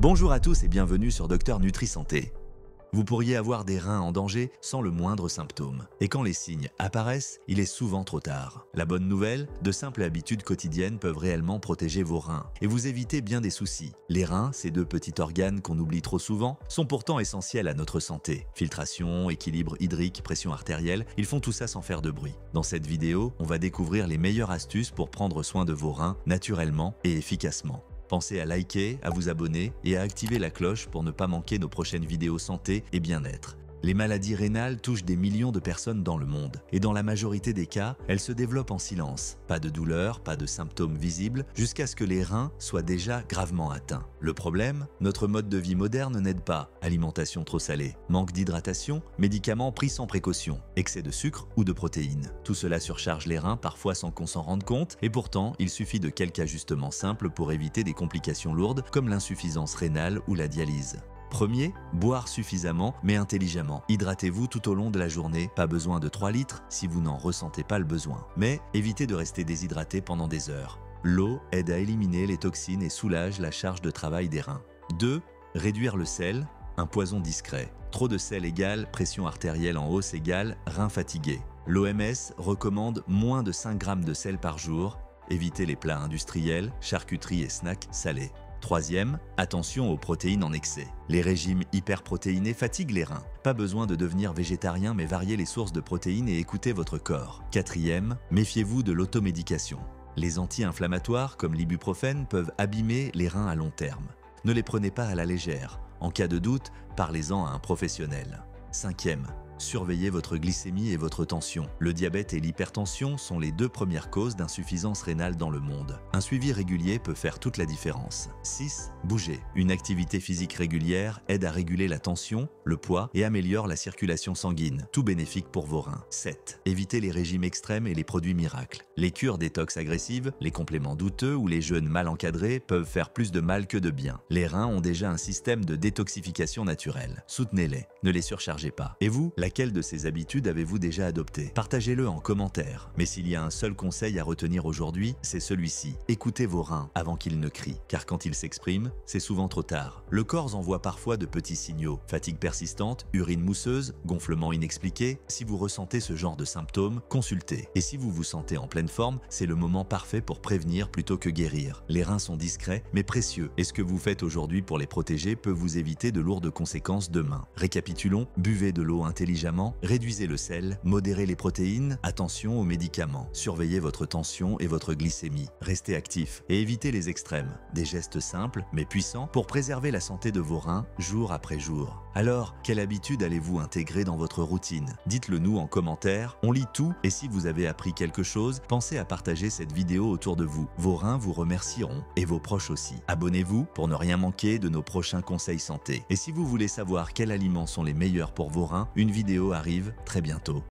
Bonjour à tous et bienvenue sur Docteur Nutri Santé. Vous pourriez avoir des reins en danger sans le moindre symptôme. Et quand les signes apparaissent, il est souvent trop tard. La bonne nouvelle, de simples habitudes quotidiennes peuvent réellement protéger vos reins et vous éviter bien des soucis. Les reins, ces deux petits organes qu'on oublie trop souvent, sont pourtant essentiels à notre santé. Filtration, équilibre hydrique, pression artérielle, ils font tout ça sans faire de bruit. Dans cette vidéo, on va découvrir les meilleures astuces pour prendre soin de vos reins naturellement et efficacement. Pensez à liker, à vous abonner et à activer la cloche pour ne pas manquer nos prochaines vidéos santé et bien-être. Les maladies rénales touchent des millions de personnes dans le monde et dans la majorité des cas, elles se développent en silence. Pas de douleur, pas de symptômes visibles, jusqu'à ce que les reins soient déjà gravement atteints. Le problème, notre mode de vie moderne n'aide pas. Alimentation trop salée, manque d'hydratation, médicaments pris sans précaution, excès de sucre ou de protéines. Tout cela surcharge les reins parfois sans qu'on s'en rende compte et pourtant, il suffit de quelques ajustements simples pour éviter des complications lourdes comme l'insuffisance rénale ou la dialyse. Premier, boire suffisamment mais intelligemment. Hydratez-vous tout au long de la journée, pas besoin de 3 litres si vous n'en ressentez pas le besoin. Mais évitez de rester déshydraté pendant des heures. L'eau aide à éliminer les toxines et soulage la charge de travail des reins. 2. Réduire le sel, un poison discret. Trop de sel égale pression artérielle en hausse égale reins fatigués. L'OMS recommande moins de 5 grammes de sel par jour. Évitez les plats industriels, charcuteries et snacks salés. Troisième, attention aux protéines en excès. Les régimes hyperprotéinés fatiguent les reins. Pas besoin de devenir végétarien mais variez les sources de protéines et écoutez votre corps. Quatrième, méfiez-vous de l'automédication. Les anti-inflammatoires comme l'ibuprofène peuvent abîmer les reins à long terme. Ne les prenez pas à la légère. En cas de doute, parlez-en à un professionnel. Cinquième, surveillez votre glycémie et votre tension. Le diabète et l'hypertension sont les deux premières causes d'insuffisance rénale dans le monde. Un suivi régulier peut faire toute la différence. 6. Bougez. Une activité physique régulière aide à réguler la tension, le poids et améliore la circulation sanguine. Tout bénéfique pour vos reins. 7. Évitez les régimes extrêmes et les produits miracles. Les cures détox agressives, les compléments douteux ou les jeûnes mal encadrés peuvent faire plus de mal que de bien. Les reins ont déjà un système de détoxification naturelle. Soutenez-les. Ne les surchargez pas. Et vous, laquelle de ces habitudes avez-vous déjà adopté? Partagez-le en commentaire. Mais s'il y a un seul conseil à retenir aujourd'hui, c'est celui-ci. Écoutez vos reins avant qu'ils ne crient, car quand ils s'expriment, c'est souvent trop tard. Le corps envoie parfois de petits signaux. Fatigue persistante, urine mousseuse, gonflement inexpliqué. Si vous ressentez ce genre de symptômes, consultez. Et si vous vous sentez en pleine forme, c'est le moment parfait pour prévenir plutôt que guérir. Les reins sont discrets, mais précieux. Et ce que vous faites aujourd'hui pour les protéger peut vous éviter de lourdes conséquences demain. Récapitulons, buvez de l'eau intelligemment, réduisez le sel, modérez les protéines, attention aux médicaments, surveillez votre tension et votre glycémie, restez actif et évitez les extrêmes. Des gestes simples mais puissants pour préserver la santé de vos reins jour après jour. Alors, quelle habitude allez-vous intégrer dans votre routine? Dites-le nous en commentaire, on lit tout et si vous avez appris quelque chose, pensez à partager cette vidéo autour de vous. Vos reins vous remercieront et vos proches aussi. Abonnez-vous pour ne rien manquer de nos prochains conseils santé. Et si vous voulez savoir quels aliments sont les meilleurs pour vos reins, une vidéo arrive très bientôt.